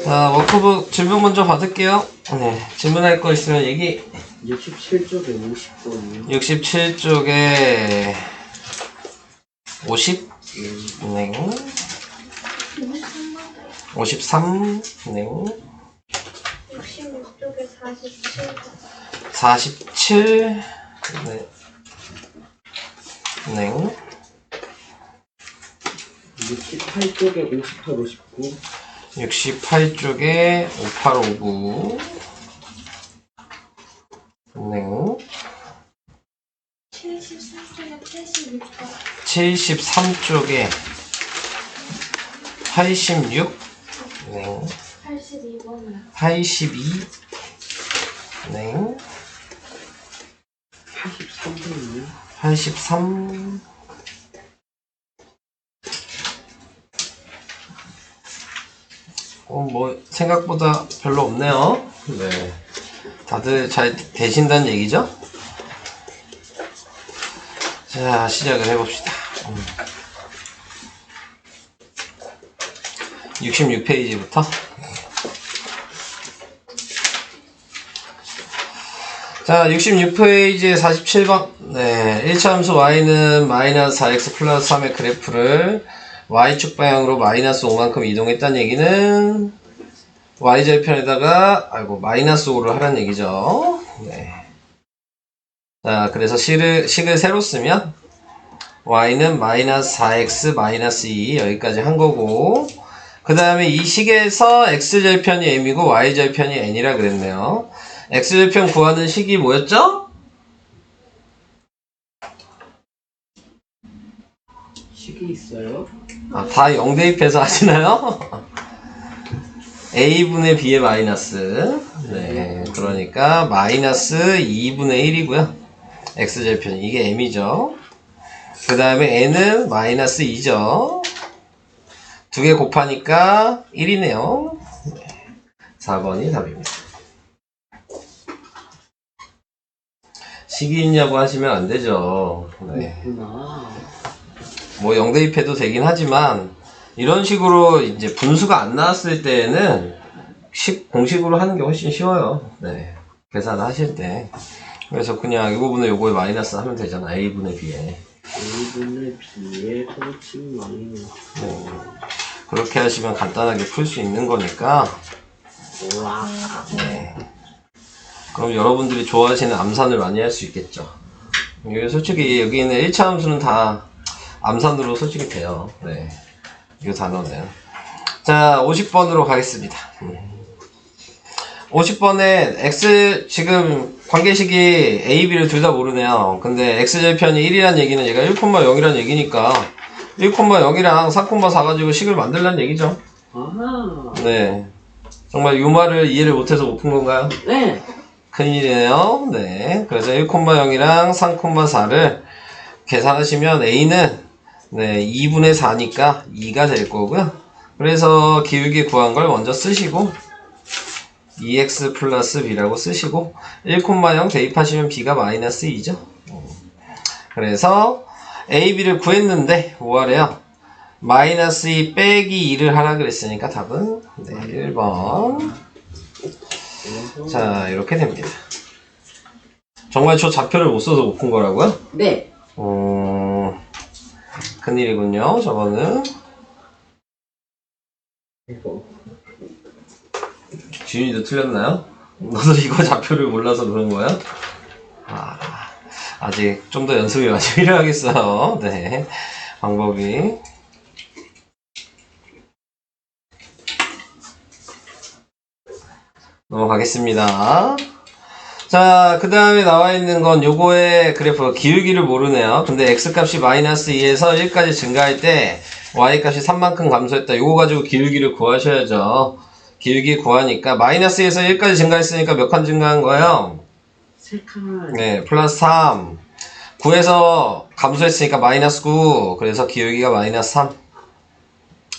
자, 워크북 질문 먼저 받을게요. 네, 질문할 거 있으면 얘기. 67쪽에 50번이요. 67쪽에 50? 네. 53? 네. 66쪽에 47. 47? 네. 네. 68쪽에 58, 59. 68쪽에 5859. 네. 73쪽에 86번. 73쪽에 86. 네. 82번이요. 82. 네. 83번이요. 83. 뭐 생각보다 별로 없네요. 네. 다들 잘 되신다는 얘기죠? 자, 시작을 해봅시다. 66페이지부터. 자, 66페이지에 47번. 네, 1차 함수 y는 마이너스 4x 플러스 3의 그래프를 y축 방향으로 마이너스 5만큼 이동했다는 얘기는 y절편에다가 마이너스 5를 하라는 얘기죠. 네. 자, 그래서 식을 세로 쓰면 y는 마이너스 4x 마이너스 2 여기까지 한 거고, 그 다음에 이 식에서 x절편이 m이고 y절편이 n이라 그랬네요. x절편 구하는 식이 뭐였죠? 식이 있어요? 아, 다 0 대입해서 하시나요? a분의 b의 마이너스. 네, 그러니까 마이너스 2분의 1이고요. x절편 이게 m이죠. 그 다음에 n은 마이너스 2죠. 두 개 곱하니까 1이네요. 4번이 답입니다. 식이 있냐고 하시면 안 되죠. 네. 그렇구나. 뭐 0 대입해도 되긴 하지만 이런 식으로 이제 분수가 안 나왔을 때에는 공식으로 하는 게 훨씬 쉬워요. 네. 계산하실 때. 그래서 그냥 이 부분에 요거에 마이너스 하면 되잖아. a분의 b에. A분의 B의 소식 마이너스. 네. 그렇게 하시면 간단하게 풀 수 있는 거니까. 와. 네. 그럼 여러분들이 좋아하시는 암산을 많이 할 수 있겠죠. 이게 솔직히 여기 있는 1차 함수는 다 암산으로 솔직히 돼요. 네. 이 단어는. 자, 50번으로 가겠습니다. 50번에 x, 지금 관계식이 a, b를 둘 다 모르네요. 근데 x절편이 1이란 얘기는 얘가 1,0이란 얘기니까 1,0이랑 3,4 가지고 식을 만들라는 얘기죠. 아하. 네. 정말 이 말을 이해를 못해서 못 푼 건가요? 네. 큰일이네요. 네. 그래서 1,0이랑 3,4를 계산하시면 a는 네, 2분의 4니까 2가 될 거고요. 그래서 기울기 구한 걸 먼저 쓰시고 2x 플러스 b라고 쓰시고 1,0 대입하시면 b가 마이너스 2죠. 그래서 a, b를 구했는데 뭐 하래요? 마이너스 2 빼기 2를 하라 그랬으니까 답은 네, 1번. 자, 이렇게 됩니다. 정말 저 좌표를 못 써서 못 푼 거라고요? 네. 큰일이군요. 저거는. 이거. 지윤이도 틀렸나요? 너도 이거 좌표를 몰라서 그런 거야? 아직 좀 더 연습이 많이 필요하겠어요. 네. 방법이. 넘어가겠습니다. 자, 그 다음에 나와 있는 건 요거의 그래프, 기울기를 모르네요. 근데 x값이 마이너스 2에서 1까지 증가할 때 y값이 3만큼 감소했다. 요거 가지고 기울기를 구하셔야죠. 기울기 구하니까 마이너스에서 1까지 증가했으니까 몇 칸 증가한 거예요? 3칸. 네, 플러스 3. 9에서 감소했으니까 마이너스 9. 그래서 기울기가 마이너스 3.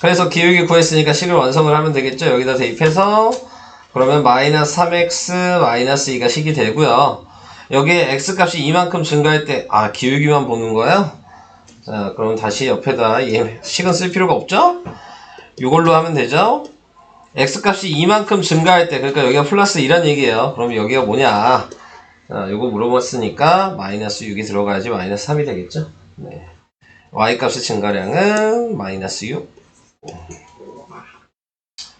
그래서 기울기 구했으니까 식을 완성을 하면 되겠죠. 여기다 대입해서 그러면 마이너스 3x 마이너스 2가 식이 되고요. 여기에 x값이 이만큼 증가할 때 기울기만 보는 거예요. 자, 그럼 다시 옆에다 식은 쓸 필요가 없죠? 이걸로 하면 되죠. x값이 이만큼 증가할 때, 그러니까 여기가 플러스 2란 얘기예요. 그럼 여기가 뭐냐? 자, 요거 물어봤으니까 마이너스 6이 들어가야지 마이너스 3이 되겠죠? 네. y값의 증가량은 마이너스 6.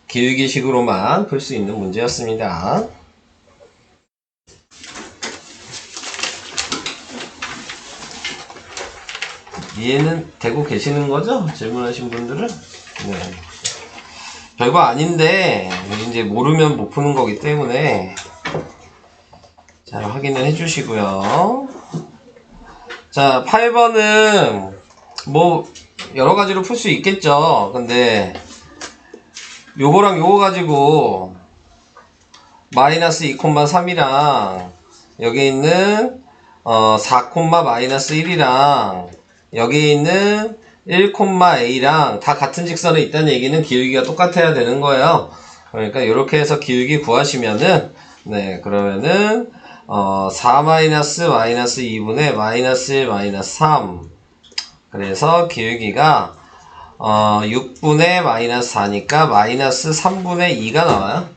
기울기식으로만 풀 수 있는 문제였습니다. 이해는 되고 계시는 거죠? 질문하신 분들은? 네. 별거 아닌데, 이제 모르면 못 푸는 거기 때문에, 잘 확인을 해주시고요. 자, 8번은, 뭐, 여러 가지로 풀 수 있겠죠. 근데, 요거랑 요거 가지고, 마이너스 2,3이랑, 여기 있는, 4, 마이너스 1이랑, 여기 있는 1,a랑 다 같은 직선에 있다는 얘기는 기울기가 똑같아야 되는 거예요. 그러니까 이렇게 해서 기울기 구하시면은, 네, 그러면은, 4 마이너스 2분의 마이너스 1 마이너스 3. 그래서 기울기가, 6분의 마이너스 4니까 마이너스 3분의 2가 나와요.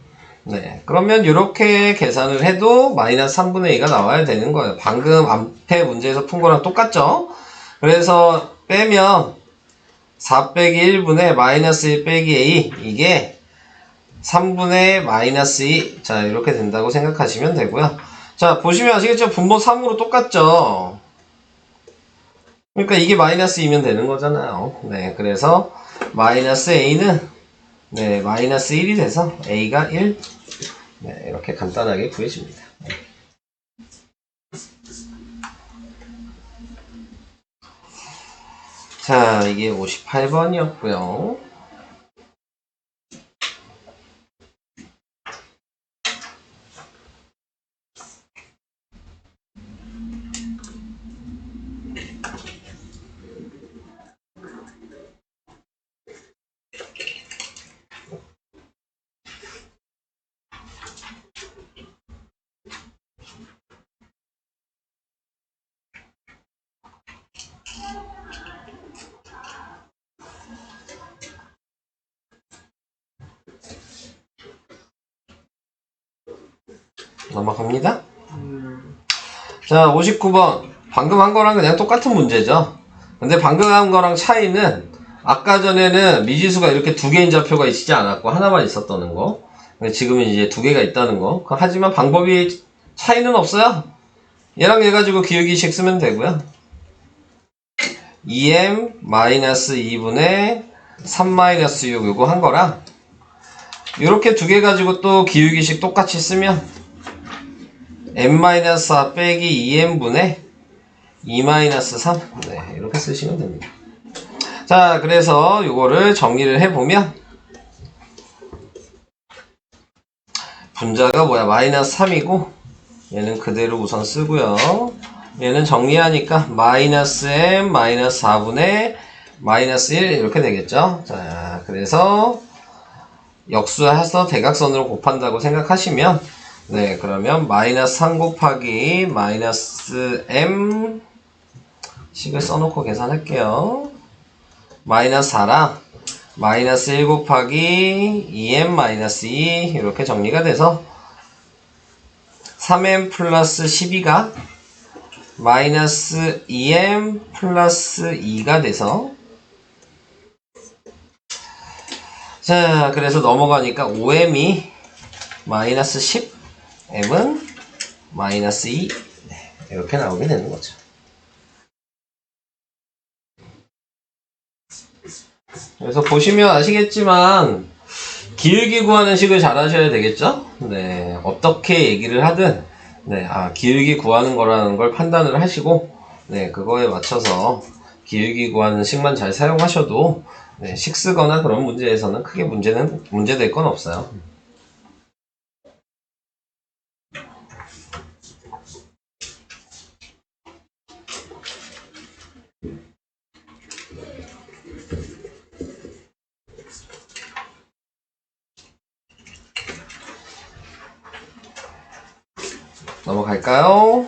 네, 그러면 이렇게 계산을 해도 마이너스 3분의 2가 나와야 되는 거예요. 방금 앞에 문제에서 푼 거랑 똑같죠? 그래서 빼면 4 빼기 1분의 마이너스 1 빼기 a, 이게 3분의 마이너스 2. 자, 이렇게 된다고 생각하시면 되고요. 자, 보시면 아시겠죠? 분모 3으로 똑같죠? 그러니까 이게 마이너스 2면 되는 거잖아요. 네, 그래서 마이너스 a는, 네, 마이너스 1이 돼서 a가 1. 네, 이렇게 간단하게 구해집니다. 자, 이게 58번이었고요. 넘어갑니다. 자, 59번. 방금 한 거랑 그냥 똑같은 문제죠. 근데 방금 한 거랑 차이는 아까 전에는 미지수가 이렇게 두 개인 좌표가 있지 않았고 하나만 있었다는 거. 근데 지금은 이제 두 개가 있다는 거. 하지만 방법이 차이는 없어요. 얘랑 얘 가지고 기울기식 쓰면 되고요. 2m-2분의 3-6 요거 한 거랑 이렇게 두 개 가지고 또 기울기식 똑같이 쓰면 m-4 빼기 2m분의 2-3. 네, 이렇게 쓰시면 됩니다. 자, 그래서 요거를 정리를 해보면 분자가 뭐야? 마이너스 3이고 얘는 그대로 우선 쓰고요. 얘는 정리하니까 마이너스 m 마이너스 4분의 마이너스 1 이렇게 되겠죠. 자, 그래서 역수해서 대각선으로 곱한다고 생각하시면, 네, 그러면 마이너스 3 곱하기 마이너스 m 식을 써놓고 계산할게요. 마이너스 4랑 마이너스 1 곱하기 2m 마이너스 2 이렇게 정리가 돼서 3m 플러스 12가 마이너스 2m 플러스 2가 돼서, 자, 그래서 넘어가니까 5m이 마이너스 10, m은 마이너스 2. 네, 이렇게 나오게 되는 거죠. 그래서 보시면 아시겠지만 기울기 구하는 식을 잘 하셔야 되겠죠? 네, 어떻게 얘기를 하든, 네, 기울기 구하는 거라는 걸 판단을 하시고, 네, 그거에 맞춰서 기울기 구하는 식만 잘 사용하셔도, 네, 식 쓰거나 그런 문제에서는 크게 문제될 건 없어요. 넘어갈까요?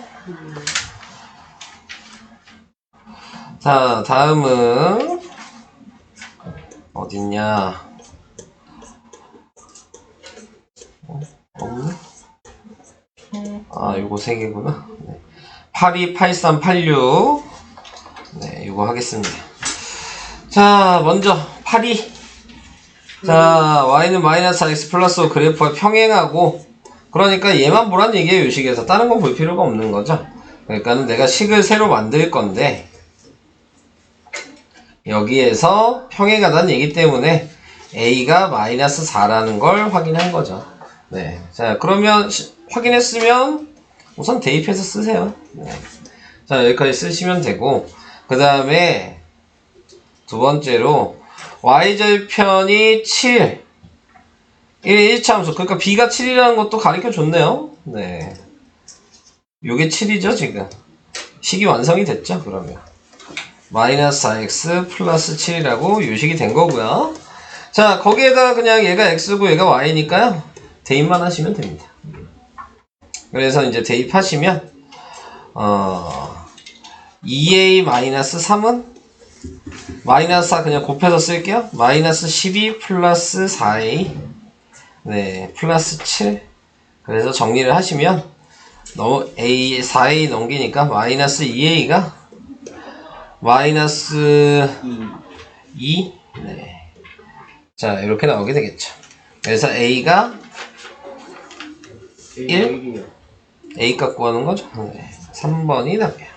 자, 다음은 어딨냐? 요거 3개구나. 네. 82, 83, 86. 네, 요거 하겠습니다. 자, 먼저 82. 자, y는 마이너스 x 플러스 5 그래프와 평행하고, 그러니까 얘만 보란 얘기예요, 요 식에서. 다른 건 볼 필요가 없는 거죠. 그러니까는 내가 식을 새로 만들 건데, 여기에서 평행하다는 얘기 때문에 a가 마이너스 4라는 걸 확인한 거죠. 네. 자, 그러면 확인했으면 우선 대입해서 쓰세요. 네. 자, 여기까지 쓰시면 되고, 그 다음에 두 번째로 y절편이 7 1차함수, 그러니까 b가 7이라는 것도 가르쳐 줬네요. 네. 요게 7이죠 지금. 식이 완성이 됐죠. 그러면 마이너스 4x 플러스 7이라고 요식이 된 거고요. 자, 거기에다 그냥 얘가 x고 얘가 y니까요, 대입만 하시면 됩니다. 그래서 이제 대입하시면 2a 마이너스 3은 마이너스 4 그냥 곱해서 쓸게요. 마이너스 12 플러스 4a, 네, 플러스 7. 그래서 정리를 하시면 a 4a 넘기니까 마이너스 2a가 마이너스 2. 네. 자, 이렇게 나오게 되겠죠. 그래서 a가 1, a 값 구하는 거죠. 네. 3번이 답이에요.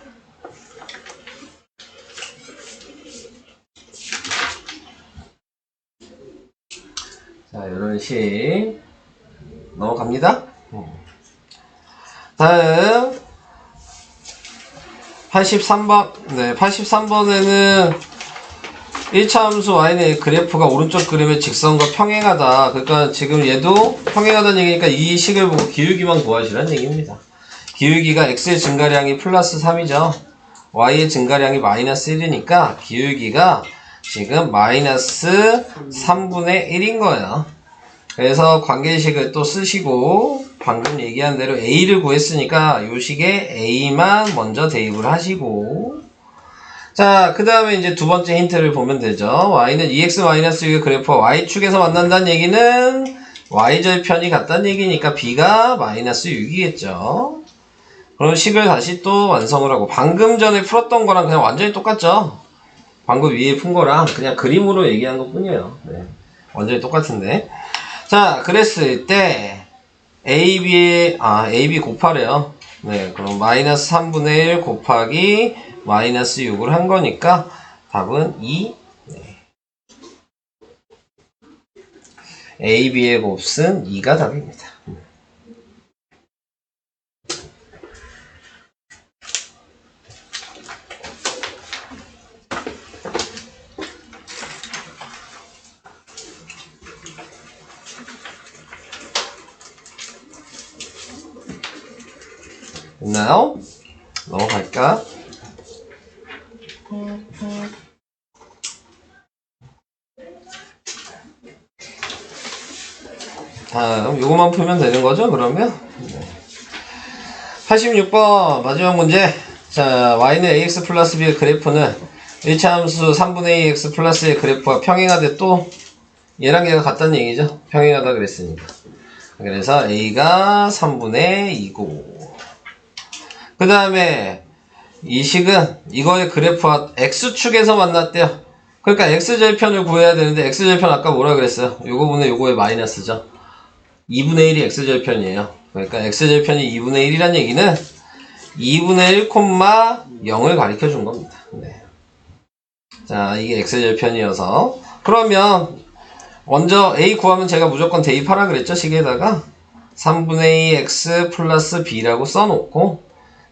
자, 이런 식 넘어갑니다. 다음 83번. 네, 83번에는 1차 함수 y는 그래프가 오른쪽 그림의 직선과 평행하다. 그러니까 지금 얘도 평행하다는 얘기니까 이 식을 보고 기울기만 구하시라는 얘기입니다. 기울기가 x의 증가량이 플러스 3이죠. y의 증가량이 마이너스 1이니까 기울기가 지금 마이너스 3분의 1인 거예요. 그래서 관계식을 또 쓰시고, 방금 얘기한 대로 a를 구했으니까 요 식에 a만 먼저 대입을 하시고, 자, 그 다음에 이제 두 번째 힌트를 보면 되죠. y는 2x-6의 그래프와 y축에서 만난다는 얘기는 y절편이 같다는 얘기니까 b가 마이너스 6이겠죠. 그럼 식을 다시 또 완성을 하고, 방금 전에 풀었던 거랑 그냥 완전히 똑같죠. 방금 위에 푼 거랑 그냥 그림으로 얘기한 것 뿐이에요. 네. 완전히 똑같은데. 자, 그랬을 때 AB 곱하래요. 네, 그럼 마이너스 3분의 1 곱하기 마이너스 6을 한 거니까 답은 2. 네. AB의 곱은 2가 답입니다. 됐나요? 넘어갈까? 다음 요거만 풀면 되는 거죠, 그러면? 네. 86번 마지막 문제. 자, y는 ax 플러스 b의 그래프는 1차 함수 3분의 2 x 플러스의 그래프와 평행하되, 또 얘랑 얘가 같다는 얘기죠. 평행하다 그랬으니까. 그래서 a가 3분의 2고, 그 다음에 이 식은 이거의 그래프와 x축에서 만났대요. 그러니까 x절편을 구해야 되는데, x절편 아까 뭐라 그랬어요? 요거 분의 요거의 마이너스죠. 2분의 1이 x절편이에요. 그러니까 x절편이 2분의 1이란 얘기는 2분의 1, 0을 가리켜 준 겁니다. 네. 자, 이게 x절편이어서, 그러면 먼저 a 구하면 제가 무조건 대입하라 그랬죠, 식에다가. 3분의 2 x 플러스 b라고 써놓고,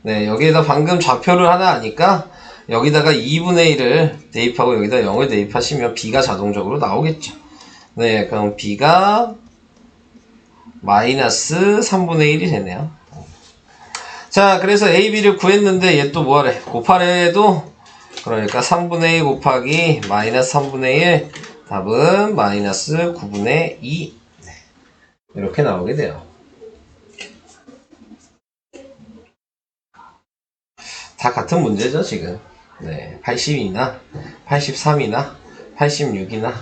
네, 여기에다 방금 좌표를 하나 하니까 여기다가 2분의 1을 대입하고 여기다 0을 대입하시면 b가 자동적으로 나오겠죠. 네, 그럼 b가 마이너스 3분의 1이 되네요. 자, 그래서 a, b를 구했는데 얘 또 뭐하래? 곱하래도, 그러니까 3분의 1 곱하기 마이너스 3분의 1, 답은 마이너스 9분의 2. 네, 이렇게 나오게 돼요. 다 같은 문제죠, 지금. 네, 80이나 83이나 86이나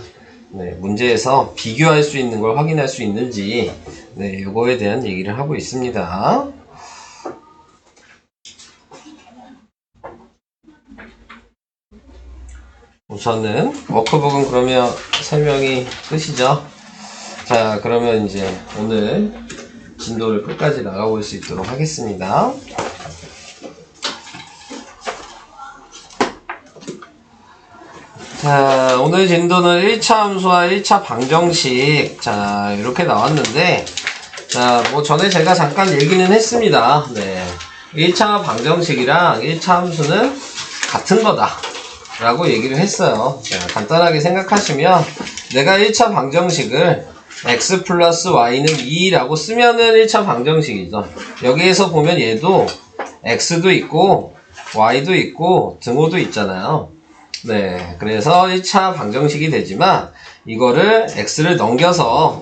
네, 문제에서 비교할 수 있는 걸 확인할 수 있는지, 네, 요거에 대한 얘기를 하고 있습니다. 우선은 워크북은 그러면 설명이 끝이죠. 자, 그러면 이제 오늘 진도를 끝까지 나가볼 수 있도록 하겠습니다. 자, 오늘 진도는 1차 함수와 1차 방정식, 자, 이렇게 나왔는데, 자, 뭐 전에 제가 잠깐 얘기는 했습니다. 네. 1차 방정식이랑 1차 함수는 같은 거다 라고 얘기를 했어요. 자, 간단하게 생각하시면 내가 1차 방정식을 x 플러스 y는 2라고 쓰면은 1차 방정식이죠. 여기에서 보면 얘도 x도 있고 y도 있고 등호도 있잖아요. 네, 그래서 1차 방정식이 되지만 이거를 x를 넘겨서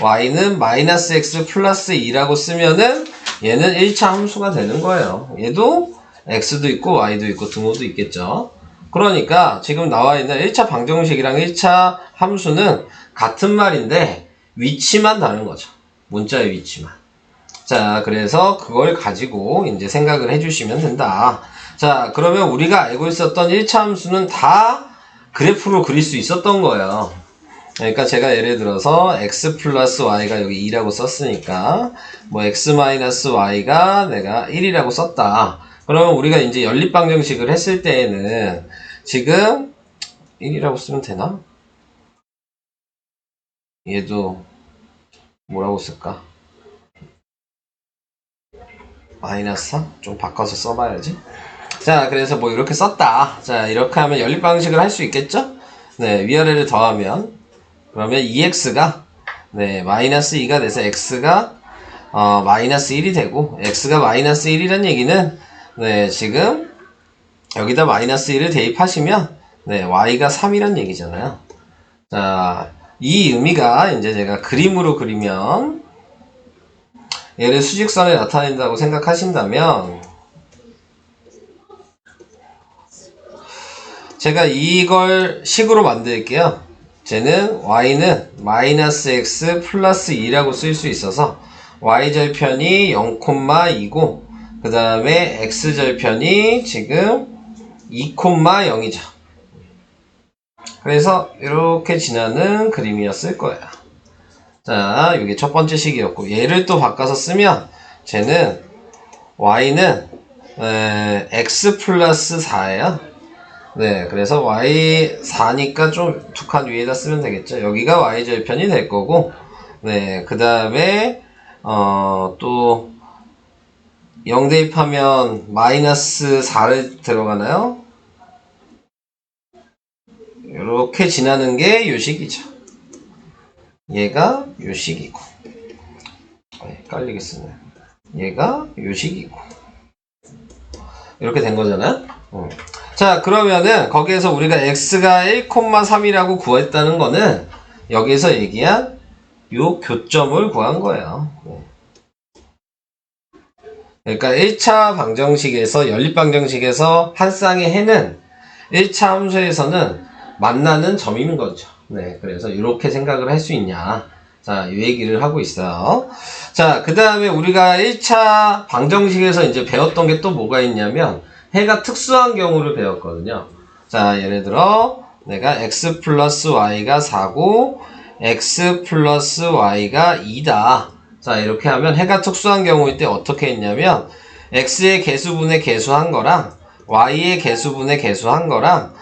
y는 마이너스 x 플러스 2라고 쓰면은 얘는 1차 함수가 되는 거예요. 얘도 x도 있고 y도 있고 등호도 있겠죠. 그러니까 지금 나와 있는 1차 방정식이랑 1차 함수는 같은 말인데 위치만 다른 거죠. 문자의 위치만. 자, 그래서 그걸 가지고 이제 생각을 해주시면 된다. 자, 그러면 우리가 알고 있었던 1차 함수는 다 그래프로 그릴 수 있었던 거예요. 그러니까 제가 예를 들어서 x 플러스 y가 여기 2라고 썼으니까 뭐 x 마이너스 y가 내가 1이라고 썼다. 그러면 우리가 이제 연립방정식을 했을 때에는 지금 1이라고 쓰면 되나? 얘도 뭐라고 쓸까? 마이너스 3? 좀 바꿔서 써봐야지. 자, 그래서 뭐 이렇게 썼다. 자, 이렇게 하면 연립방식을 할 수 있겠죠? 네, 위아래를 더하면 그러면 2x가 네, 마이너스 2가 돼서 x가 마이너스 1이 되고 x가 마이너스 1이란 얘기는 네, 지금 여기다 마이너스 1을 대입하시면 네, y가 3이란 얘기잖아요. 자, 이 의미가 이제 제가 그림으로 그리면 얘를 수직선에 나타낸다고 생각하신다면 제가 이걸 식으로 만들게요. 쟤는 y는 마이너스 x 플러스 2라고 쓸 수 있어서 y절편이 0,2고 그 다음에 x절편이 지금 2,0이죠. 그래서 이렇게 지나는 그림이었을 거예요. 자, 이게 첫 번째 식이었고 얘를 또 바꿔서 쓰면 쟤는 y는 x 플러스 4예요. 네, 그래서 y 4니까 좀 두 칸 위에다 쓰면 되겠죠. 여기가 y절편이 될 거고 네, 그 다음에 또 0 대입하면 마이너스 4를 들어가나요? 이렇게 지나는 게 요 식이죠. 얘가 요 식이고 헷갈리게 쓰네. 얘가 요 식이고 이렇게 된 거잖아요. 자, 그러면은 거기에서 우리가 x가 1,3이라고 구했다는 거는 여기에서 얘기한 요 교점을 구한 거예요. 그러니까 1차 방정식에서 연립방정식에서 한 쌍의 해는 1차 함수에서는 만나는 점인 거죠. 네, 그래서 이렇게 생각을 할 수 있냐. 자, 이 얘기를 하고 있어요. 자, 그 다음에 우리가 1차 방정식에서 이제 배웠던 게 또 뭐가 있냐면 해가 특수한 경우를 배웠거든요. 자, 예를 들어 내가 x 플러스 y가 4고 x 플러스 y가 2다. 자, 이렇게 하면 해가 특수한 경우일 때 어떻게 했냐면 x의 개수분의 개수한 거랑 y의 개수분의 개수한 거랑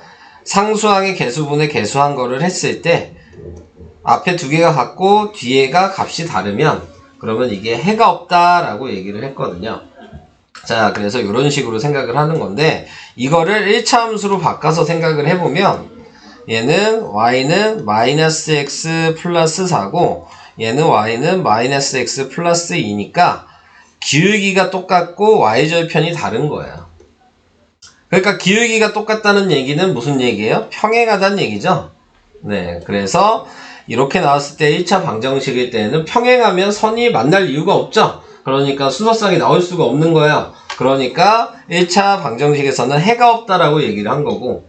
상수항의 개수분의 개수한 거를 했을 때 앞에 두 개가 같고 뒤에가 값이 다르면 그러면 이게 해가 없다라고 얘기를 했거든요. 자, 그래서 이런 식으로 생각을 하는 건데 이거를 1차 함수로 바꿔서 생각을 해보면 얘는 y는 마이너스 x 플러스 4고 얘는 y는 마이너스 x 플러스 2니까 기울기가 똑같고 y절편이 다른 거예요. 그러니까 기울기가 똑같다는 얘기는 무슨 얘기예요? 평행하다는 얘기죠. 네, 그래서 이렇게 나왔을 때 1차 방정식일 때는 평행하면 선이 만날 이유가 없죠. 그러니까 수소쌍이 나올 수가 없는 거예요. 그러니까 1차 방정식에서는 해가 없다라고 얘기를 한 거고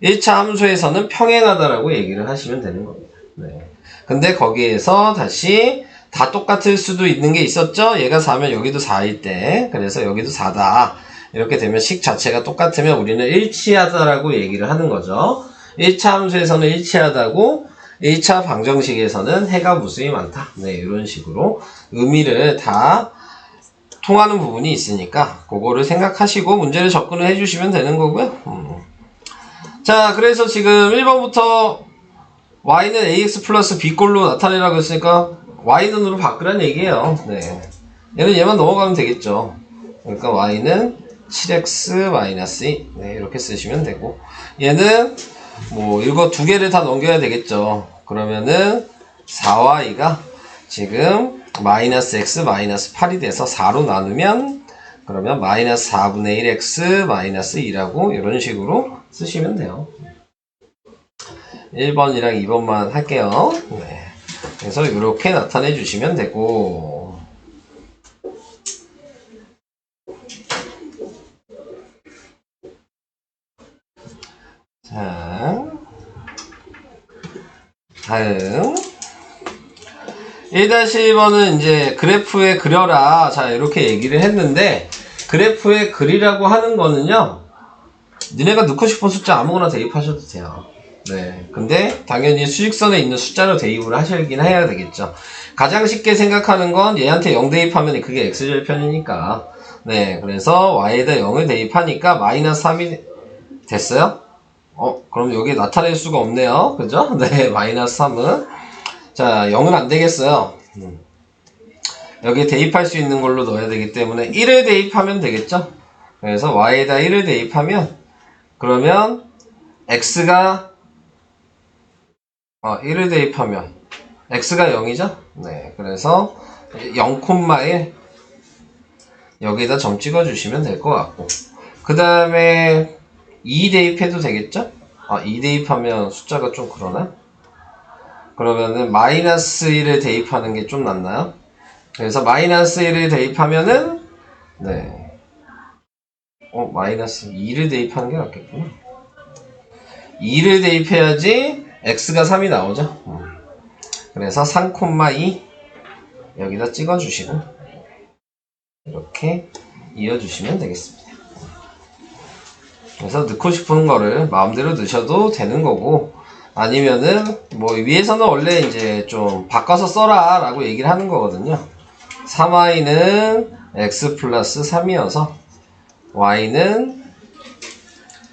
1차 함수에서는 평행하다라고 얘기를 하시면 되는 겁니다. 네. 근데 거기에서 다시 다 똑같을 수도 있는 게 있었죠. 얘가 4면 여기도 4일 때 그래서 여기도 4다. 이렇게 되면 식 자체가 똑같으면 우리는 일치하다라고 얘기를 하는 거죠. 1차 함수에서는 일치하다고 1차 방정식에서는 해가 무수히 많다. 네, 이런 식으로 의미를 다 통하는 부분이 있으니까 그거를 생각하시고 문제를 접근을 해주시면 되는 거고요. 자, 그래서 지금 1번부터 y는 ax 플러스 b꼴로 나타내라고 했으니까 y는으로 바꾸라는 얘기예요. 네. 얘는 얘만 넘어가면 되겠죠. 그러니까 y는 7x 마이너스 2 네, 이렇게 쓰시면 되고 얘는 뭐 이거 두 개를 다 넘겨야 되겠죠. 그러면은 4y가 지금 마이너스 x 마이너스 8이 돼서 4로 나누면 그러면 마이너스 4분의 1x 마이너스 2라고 이런 식으로 쓰시면 돼요. 1번이랑 2번만 할게요. 네. 그래서 이렇게 나타내 주시면 되고 자 다음 1-1번은 이제 그래프에 그려라. 자, 이렇게 얘기를 했는데, 그래프에 그리라고 하는 거는요, 니네가 넣고 싶은 숫자 아무거나 대입하셔도 돼요. 네. 근데, 당연히 수직선에 있는 숫자로 대입을 하시긴 해야 되겠죠. 가장 쉽게 생각하는 건 얘한테 0 대입하면 그게 x절편이니까. 네. 그래서 y에다 0을 대입하니까 마이너스 3이 됐어요? 그럼 여기 나타낼 수가 없네요. 그죠? 네. 마이너스 3은. 자, 0은 안 되겠어요. 여기에 대입할 수 있는 걸로 넣어야 되기 때문에 1을 대입하면 되겠죠? 그래서 y에다 1을 대입하면 그러면 x가 1을 대입하면 x가 0이죠? 네, 그래서 0,1 여기에다 점 찍어 주시면 될 것 같고 그 다음에 2 대입해도 되겠죠? 2 대입하면 숫자가 좀 그러나? 그러면은 마이너스 1을 대입하는 게 좀 낫나요? 그래서 마이너스 1을 대입하면은 네. 마이너스 2를 대입하는 게 낫겠구나. 2를 대입해야지 x가 3이 나오죠. 그래서 3,2 여기다 찍어주시고 이렇게 이어주시면 되겠습니다. 그래서 넣고 싶은 거를 마음대로 넣으셔도 되는 거고 아니면은 뭐 위에서는 원래 이제 좀 바꿔서 써라 라고 얘기를 하는 거거든요. 3y는 x 플러스 3이어서 y는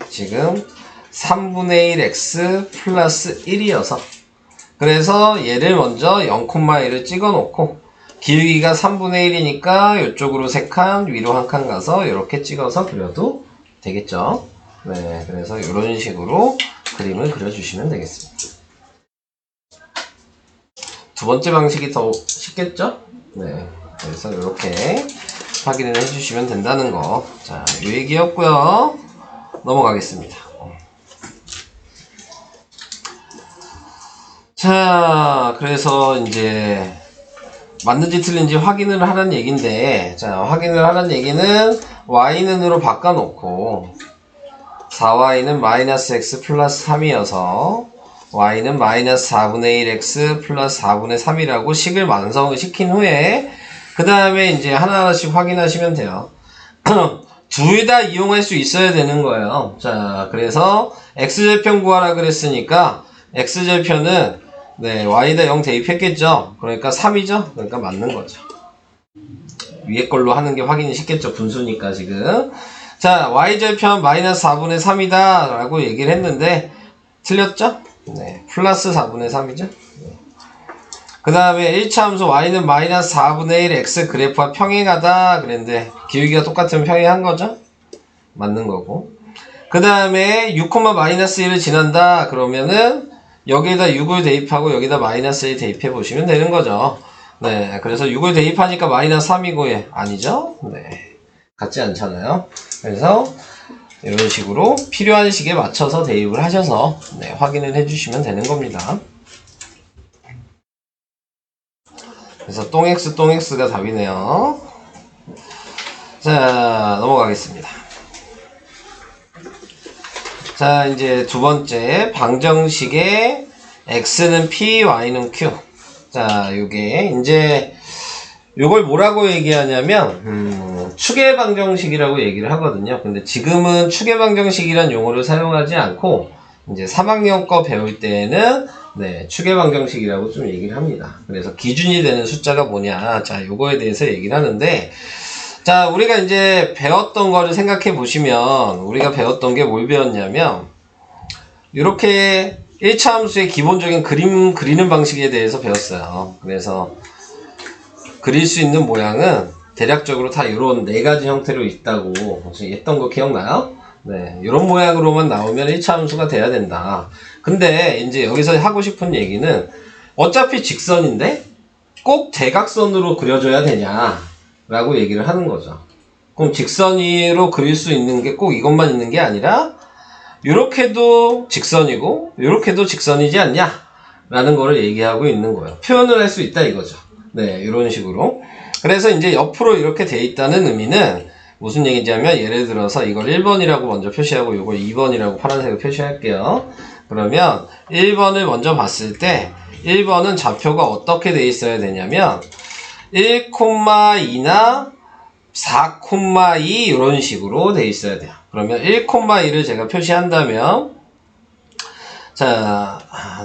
지금 3분의 1 x 플러스 1이어서 그래서 얘를 먼저 0,1을 찍어 놓고 기울기가 3분의 1이니까 이쪽으로 3칸 위로 1칸 가서 이렇게 찍어서 그려도 되겠죠. 네, 그래서 이런 식으로 그림을 그려주시면 되겠습니다. 두 번째 방식이 더 쉽겠죠? 네, 그래서 이렇게 확인을 해주시면 된다는 거. 자, 이 얘기였고요. 넘어가겠습니다. 자, 그래서 이제 맞는지 틀린지 확인을 하라는 얘기인데, 자, 확인을 하라는 얘기는 y는으로 바꿔놓고 4y는 마이너스 x 플러스 3이어서 y는 마이너스 4분의 1x 플러스 4분의 3이라고 식을 완성을 시킨 후에 그 다음에 이제 하나하나씩 확인하시면 돼요. 둘 다 이용할 수 있어야 되는 거예요. 자, 그래서 x절편 구하라 그랬으니까 x절편은 네, y에다 0 대입했겠죠. 그러니까 3이죠. 그러니까 맞는 거죠. 위에 걸로 하는 게 확인이 쉽겠죠. 분수니까 지금. 자, y절편 마이너스 4분의 3이다 라고 얘기를 했는데 틀렸죠? 네, 플러스 4분의 3이죠? 네. 그 다음에 1차 함수 y는 마이너스 4분의 1 x 그래프와 평행하다 그랬는데 기울기가 똑같으면 평행한 거죠? 맞는 거고. 그 다음에 6, 마이너스 1을 지난다 그러면은 여기에다 6을 대입하고 여기다 마이너스 1 대입해 보시면 되는 거죠. 네, 그래서 6을 대입하니까 마이너스 3이고 예, 아니죠? 네. 같지 않잖아요. 그래서 이런 식으로 필요한 식에 맞춰서 대입을 하셔서 네, 확인을 해주시면 되는 겁니다. 그래서 똥X 똥X가 답이네요. 자, 넘어가겠습니다. 자, 이제 두 번째 방정식의 X는 P, Y는 Q. 자, 요게 이제 요걸 뭐라고 얘기하냐면 추계 방정식이라고 얘기를 하거든요. 근데 지금은 추계 방정식이란 용어를 사용하지 않고 이제 3학년 거 배울 때에는 네, 추계 방정식이라고 좀 얘기를 합니다. 그래서 기준이 되는 숫자가 뭐냐. 자, 요거에 대해서 얘기를 하는데, 자, 우리가 이제 배웠던 거를 생각해 보시면, 우리가 배웠던 게 뭘 배웠냐면, 이렇게 1차 함수의 기본적인 그림 그리는 방식에 대해서 배웠어요. 그래서 그릴 수 있는 모양은 대략적으로 다 이런 네 가지 형태로 있다고 혹시 했던 거 기억나요? 네, 이런 모양으로만 나오면 1차 함수가 돼야 된다. 근데 이제 여기서 하고 싶은 얘기는 어차피 직선인데 꼭 대각선으로 그려줘야 되냐 라고 얘기를 하는 거죠. 그럼 직선으로 그릴 수 있는 게 꼭 이것만 있는 게 아니라 요렇게도 직선이고 요렇게도 직선이지 않냐 라는 거를 얘기하고 있는 거예요. 표현을 할 수 있다 이거죠. 네, 이런 식으로. 그래서 이제 옆으로 이렇게 돼 있다는 의미는 무슨 얘기인지 하면, 예를 들어서 이걸 1번이라고 먼저 표시하고 이걸 2번이라고 파란색으로 표시할게요. 그러면 1번을 먼저 봤을 때 1번은 좌표가 어떻게 돼 있어야 되냐면 1,2나 4,2 이런 식으로 돼 있어야 돼요. 그러면 1,2를 제가 표시한다면, 자,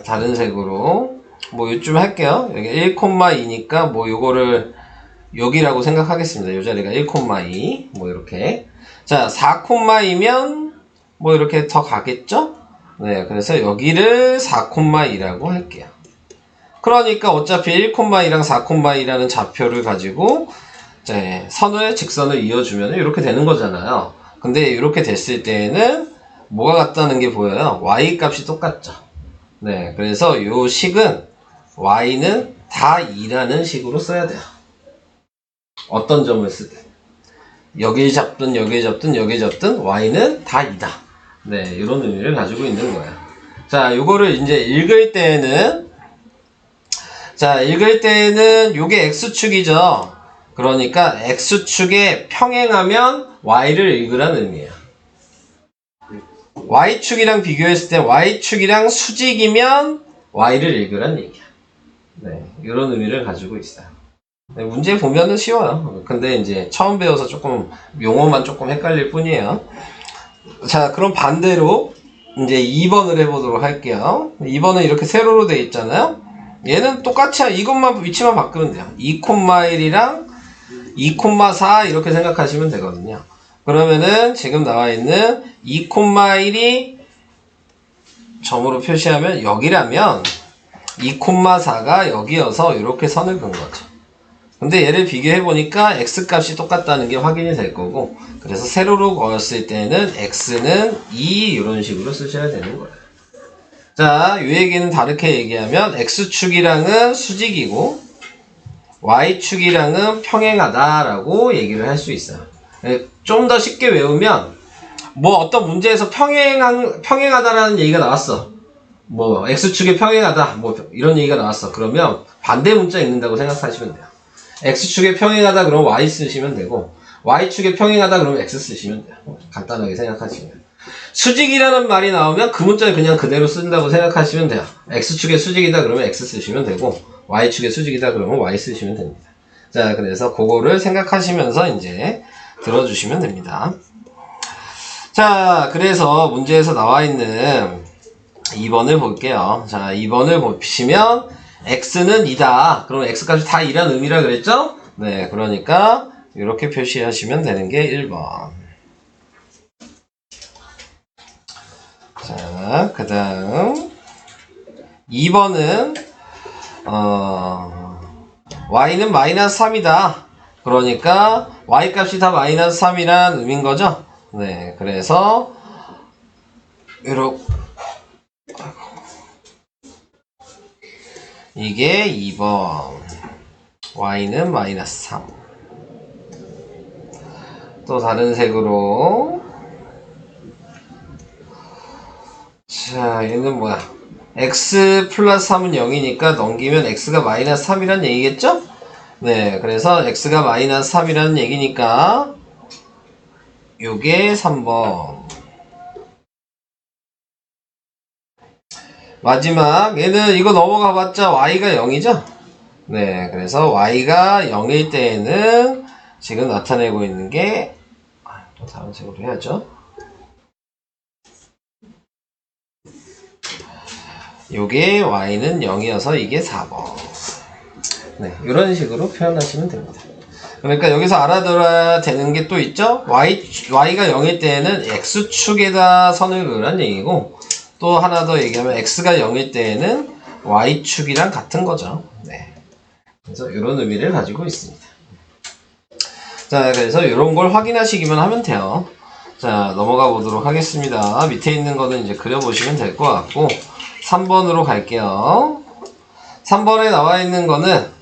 다른 색으로 뭐 요쯤 할게요. 여기 1,2니까 뭐 요거를 여기라고 생각하겠습니다. 요 자리가 1,2 뭐 이렇게. 자, 4,2면 뭐 이렇게 더 가겠죠? 네, 그래서 여기를 4,2라고 할게요. 그러니까 어차피 1,2랑 4,2라는 좌표를 가지고 네, 직선을 이어주면 이렇게 되는 거잖아요. 근데 이렇게 됐을 때에는 뭐가 같다는 게 보여요? y 값이 똑같죠. 네, 그래서 요 식은 y는 다 2라는 식으로 써야 돼요. 어떤 점을 쓰든 여기 잡든 여기 잡든 여기 잡든 y는 다 2다. 네, 이런 의미를 가지고 있는 거예요. 자, 요거를 이제 읽을 때는 요게 x축이죠. 그러니까 x축에 평행하면 y를 읽으라는 의미예요. y축이랑 비교했을 때 y축이랑 수직이면 y를 읽으라는 얘기야. 네, 이런 의미를 가지고 있어요. 네, 문제 보면은 쉬워요. 근데 이제 처음 배워서 조금 용어만 조금 헷갈릴 뿐이에요. 자, 그럼 반대로 이제 2번을 해보도록 할게요. 2번은 이렇게 세로로 돼 있잖아요. 얘는 똑같이 이것만 위치만 바꾸면 돼요. 2,1이랑 2,4 이렇게 생각하시면 되거든요. 그러면은 지금 나와 있는 2,1이 점으로 표시하면 여기라면 2,4가 여기여서 이렇게 선을 그은 거죠. 근데 얘를 비교해 보니까 x 값이 똑같다는 게 확인이 될 거고, 그래서 세로로 그었을 때는 x는 2 이런 식으로 쓰셔야 되는 거예요. 자, 이 얘기는 다르게 얘기하면 x축이랑은 수직이고 y축이랑은 평행하다라고 얘기를 할 수 있어요. 좀 더 쉽게 외우면 뭐 어떤 문제에서 평행하다라는 얘기가 나왔어. 뭐 x축에 평행하다 뭐 이런 얘기가 나왔어. 그러면 반대 문자 읽는다고 생각하시면 돼요. x축에 평행하다 그러면 y 쓰시면 되고, y축에 평행하다 그러면 x 쓰시면 돼요. 간단하게 생각하시면. 수직이라는 말이 나오면 그 문자를 그냥 그대로 쓴다고 생각하시면 돼요. x축에 수직이다 그러면 x 쓰시면 되고, y축에 수직이다 그러면 y 쓰시면 됩니다. 자, 그래서 그거를 생각하시면서 이제 들어주시면 됩니다. 자, 그래서 문제에서 나와 있는 2번을 볼게요. 자, 2번을 보시면 x는 2다. 그럼 x값이 다 2라는 의미라 그랬죠? 네, 그러니까 이렇게 표시하시면 되는 게 1번. 자, 그 다음 2번은 y는 마이너스 3이다. 그러니까 y값이 다 마이너스 3이라는 의미인 거죠? 네, 그래서 이렇게 이게 2번. y는 마이너스 3. 또 다른 색으로. 자, 얘는 뭐야? x 플러스 3은 0이니까 넘기면 x가 마이너스 3이란 얘기겠죠? 네, 그래서 x가 마이너스 3이라는 얘기니까 요게 3번. 마지막 얘는 이거 넘어가봤자 y가 0이죠? 네, 그래서 y가 0일 때에는 지금 나타내고 있는 게 또 다른 색으로 해야죠. 요게 y는 0이어서 이게 4번. 네, 이런 식으로 표현하시면 됩니다. 그러니까 여기서 알아둬야 되는 게 또 있죠? y가 0일 때에는 x축에다 선을 그으란 얘기고, 또 하나 더 얘기하면 x가 0일 때에는 y축이랑 같은 거죠. 네. 그래서 이런 의미를 가지고 있습니다. 자, 그래서 이런 걸 확인하시기만 하면 돼요. 자, 넘어가 보도록 하겠습니다. 밑에 있는 거는 이제 그려보시면 될 것 같고, 3번으로 갈게요. 3번에 나와 있는 거는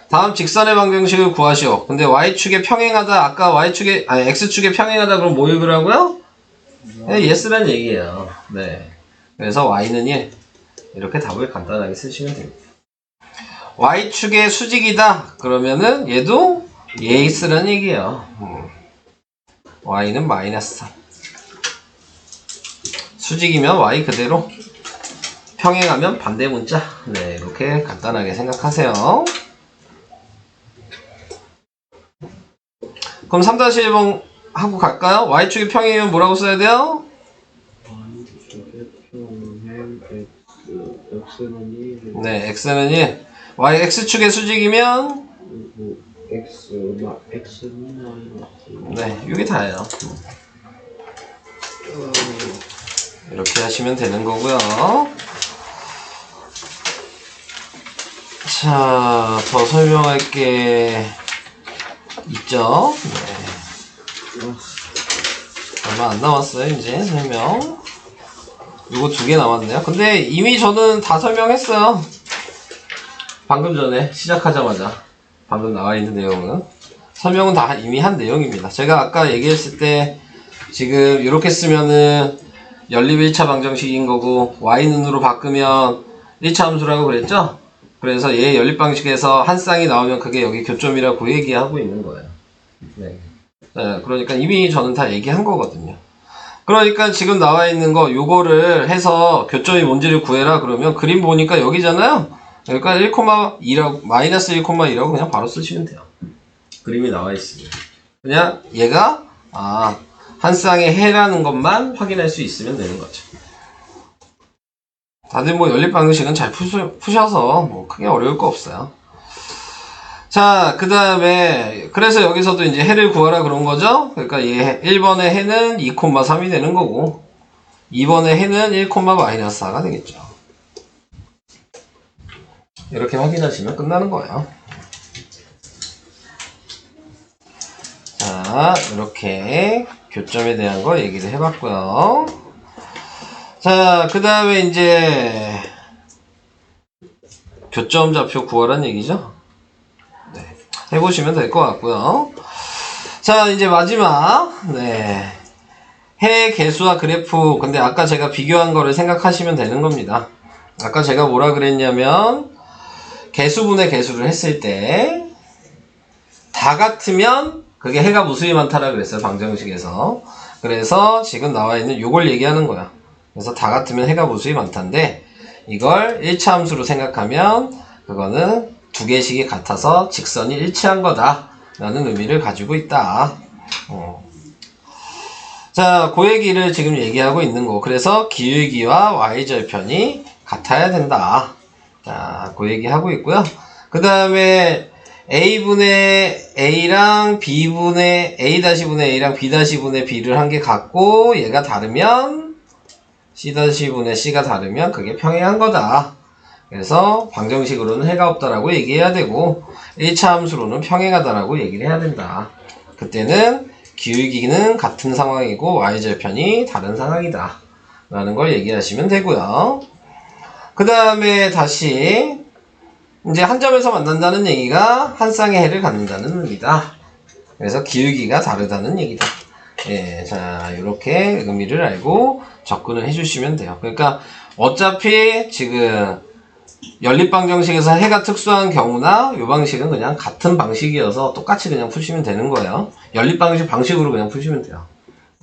다음 직선의 방정식을 구하시오. 근데 y축에 평행하다, 아까 x축에 평행하다 그럼 뭐 읽으라고요? 네, yes란 얘기예요. 네. 그래서 y는 1. 이렇게 답을 간단하게 쓰시면 됩니다. y축의 수직이다. 그러면은 얘도 yes란 얘기예요. y는 마이너스 3. 수직이면 y 그대로, 평행하면 반대 문자. 네, 이렇게 간단하게 생각하세요. 그럼 3-1번 하고 갈까요? y축이 평행이면 뭐라고 써야 돼요? y축의 평행 x는 1. 네, x는 1. x축의 수직이면 x는 마이너스. 네, 이게 다예요. 이렇게 하시면 되는 거고요. 자, 더 설명할 게 있죠? 네. 얼마 안 남았어요, 이제 설명. 이거 2개 남았네요. 근데 이미 저는 다 설명했어요. 방금 전에 시작하자마자 방금 나와 있는 내용은 설명은 다 이미 한 내용입니다. 제가 아까 얘기했을 때 지금 이렇게 쓰면은 연립 1차 방정식인 거고 y는으로 바꾸면 1차 함수라고 그랬죠? 그래서 얘 연립 방식에서 한 쌍이 나오면 그게 여기 교점이라고 얘기하고 있는 거예요. 네. 네, 그러니까 이미 저는 다 얘기한 거거든요. 그러니까 지금 나와 있는 거 요거를 해서 교점이 뭔지를 구해라 그러면 그림 보니까 여기잖아요. 그러니까 1,2라고 마이너스 1,2라고 그냥 바로 쓰시면 돼요. 그림이 나와 있으니 그냥 얘가 한 쌍의 해라는 것만 확인할 수 있으면 되는 거죠. 다들 뭐 연립 방정식은 잘 푸셔서 뭐 크게 어려울 거 없어요. 자, 그 다음에 그래서 여기서도 이제 해를 구하라 그런 거죠. 그러니까 얘 1번의 해는 2,3이 되는 거고 2번의 해는 1,-4가 되겠죠. 이렇게 확인하시면 끝나는 거예요. 자, 이렇게 교점에 대한 거 얘기를 해봤고요. 자, 그 다음에 이제 교점 좌표 구하라는 얘기죠. 네, 해보시면 될 것 같고요. 자, 이제 마지막 해 개수와 그래프. 근데 아까 제가 비교한 거를 생각하시면 되는 겁니다. 아까 제가 뭐라 그랬냐면 개수분의 개수를 했을 때 다 같으면 그게 해가 무수히 많다라 그랬어요. 방정식에서. 그래서 지금 나와 있는 요걸 얘기하는 거야. 그래서 다 같으면 해가 무수히 많다인데 이걸 1차 함수로 생각하면 그거는 두 개씩이 같아서 직선이 일치한 거다 라는 의미를 가지고 있다. 자, 그 얘기를 지금 얘기하고 있는 거. 그래서 기울기와 y절편이 같아야 된다. 자, 그 얘기 하고 있고요. 그 다음에 a분의 a랑 b분의 a-분의 a랑 b-분의 b를 한 게 같고 얘가 다르면 c-분의 c가 다르면 그게 평행한 거다. 그래서 방정식으로는 해가 없다라고 얘기해야 되고 1차 함수로는 평행하다라고 얘기를 해야 된다. 그때는 기울기는 같은 상황이고 y절편이 다른 상황이다 라는 걸 얘기하시면 되고요. 그 다음에 다시 이제 한 점에서 만난다는 얘기가 한 쌍의 해를 갖는다는 의미다. 그래서 기울기가 다르다는 얘기다. 예, 자, 이렇게 의미를 알고 접근을 해주시면 돼요. 그러니까 어차피 지금 연립방정식에서 해가 특수한 경우나 이 방식은 그냥 같은 방식이어서 똑같이 그냥 푸시면 되는 거예요. 연립방식 방식으로 그냥 푸시면 돼요.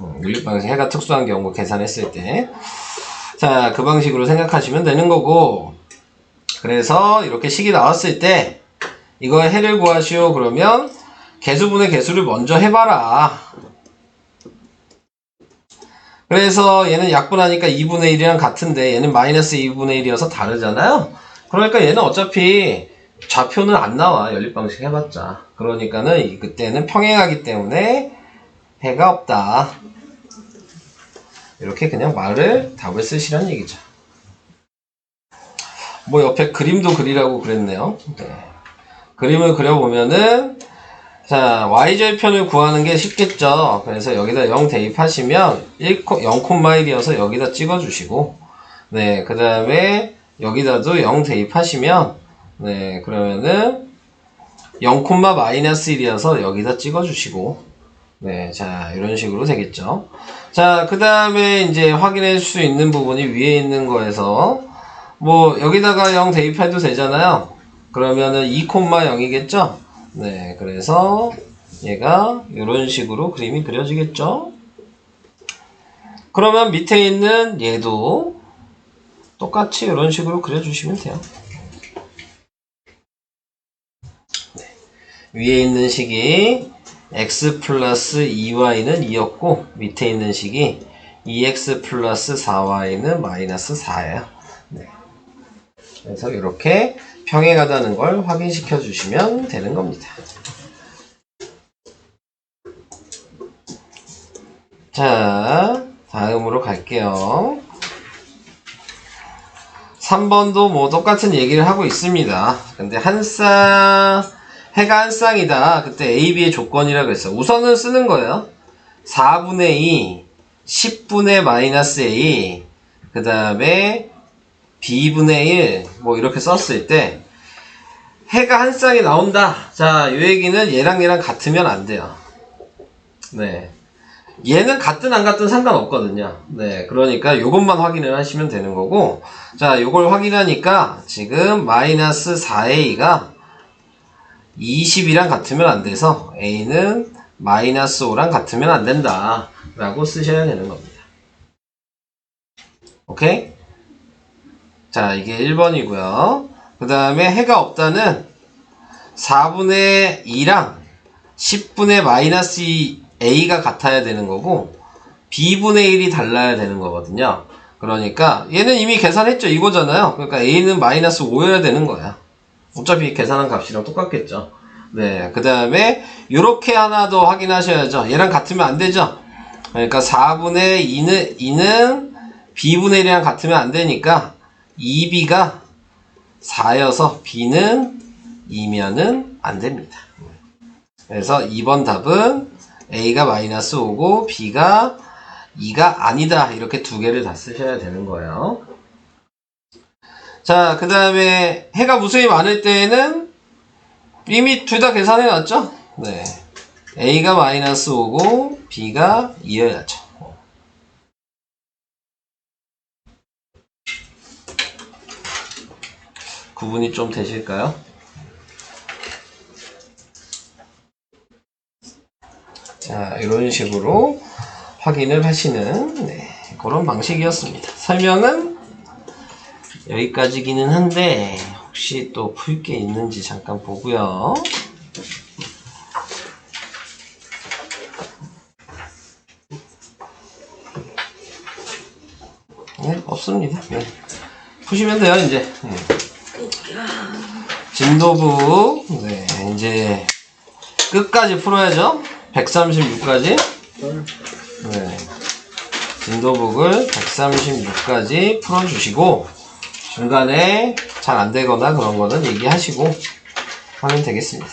연립방식 해가 특수한 경우 계산했을 때. 자, 그 방식으로 생각하시면 되는 거고, 그래서 이렇게 식이 나왔을 때 이거 해를 구하시오 그러면 개수분의 개수를 먼저 해봐라. 그래서 얘는 약분하니까 2분의 1이랑 같은데 얘는 마이너스 2분의 1이어서 다르잖아요. 그러니까 얘는 어차피 좌표는 안 나와. 연립방식 해봤자. 그러니까는 그때는 평행하기 때문에 해가 없다. 이렇게 그냥 말을 답을 쓰시라는 얘기죠. 뭐 옆에 그림도 그리라고 그랬네요. 네. 그림을 그려보면은 자, y절편을 구하는 게 쉽겠죠. 그래서 여기다 0 대입하시면 0,1이어서 여기다 찍어주시고, 네, 그 다음에 여기다도 0 대입하시면, 네, 그러면은 0,-1이어서 여기다 찍어주시고, 네, 자, 이런 식으로 되겠죠. 자, 그 다음에 이제 확인할 수 있는 부분이 위에 있는 거에서, 뭐, 여기다가 0 대입해도 되잖아요. 그러면은 2,0이겠죠? 네, 그래서 얘가 이런 식으로 그림이 그려지겠죠? 그러면 밑에 있는 얘도 똑같이 이런 식으로 그려주시면 돼요. 네. 위에 있는 식이 x 플러스 2y는 2였고 밑에 있는 식이 2x 플러스 4y는 마이너스 4예요. 네. 그래서 이렇게 평행하다는 걸 확인시켜 주시면 되는 겁니다. 자, 다음으로 갈게요. 3번도 뭐 똑같은 얘기를 하고 있습니다. 근데 해가 한 쌍이다. 그때 A, B의 조건이라고 그랬어요. 우선은 쓰는 거예요. 4분의 2, 10분의 마이너스 A, 그 다음에 B분의 1, 뭐 이렇게 썼을 때 해가 한 쌍이 나온다. 자, 이 얘기는 얘랑 같으면 안 돼요. 네. 얘는 같든 안 같든 상관없거든요. 네. 그러니까 요것만 확인을 하시면 되는 거고, 자, 요걸 확인하니까 지금 마이너스 4a가 20이랑 같으면 안 돼서 a는 마이너스 5랑 같으면 안 된다. 라고 쓰셔야 되는 겁니다. 오케이? 자, 이게 1번이고요. 그 다음에 해가 없다는 4분의 2랑 10분의 마이너스 a가 같아야 되는 거고 b분의 1이 달라야 되는 거거든요. 그러니까 얘는 이미 계산했죠. 이거잖아요. 그러니까 a는 마이너스 5여야 되는 거야. 어차피 계산한 값이랑 똑같겠죠. 네, 그 다음에 요렇게 하나 더 확인하셔야죠. 얘랑 같으면 안 되죠. 그러니까 4분의 2는 b분의 1이랑 같으면 안 되니까 2b가 4여서 b는 2면은 안 됩니다. 그래서 2번 답은 a가 마이너스 5고 b가 2가 아니다. 이렇게 두 개를 다 쓰셔야 되는 거예요. 자, 그 다음에 해가 무수히 많을 때에는 이미 둘 다 계산해 놨죠? 네. a가 마이너스 5고 b가 2여야죠. 구분이 좀 되실까요? 자, 이런 식으로 확인을 하시는 그런 방식이었습니다. 설명은 여기까지기는 한데 혹시 또 풀 게 있는지 잠깐 보고요. 네, 없습니다. 네. 푸시면 돼요, 이제. 진도부, 네, 이제 끝까지 풀어야죠. 136까지. 네. 진도북을 136까지 풀어주시고, 중간에 잘 안되거나 그런 거는 얘기하시고 하면 되겠습니다.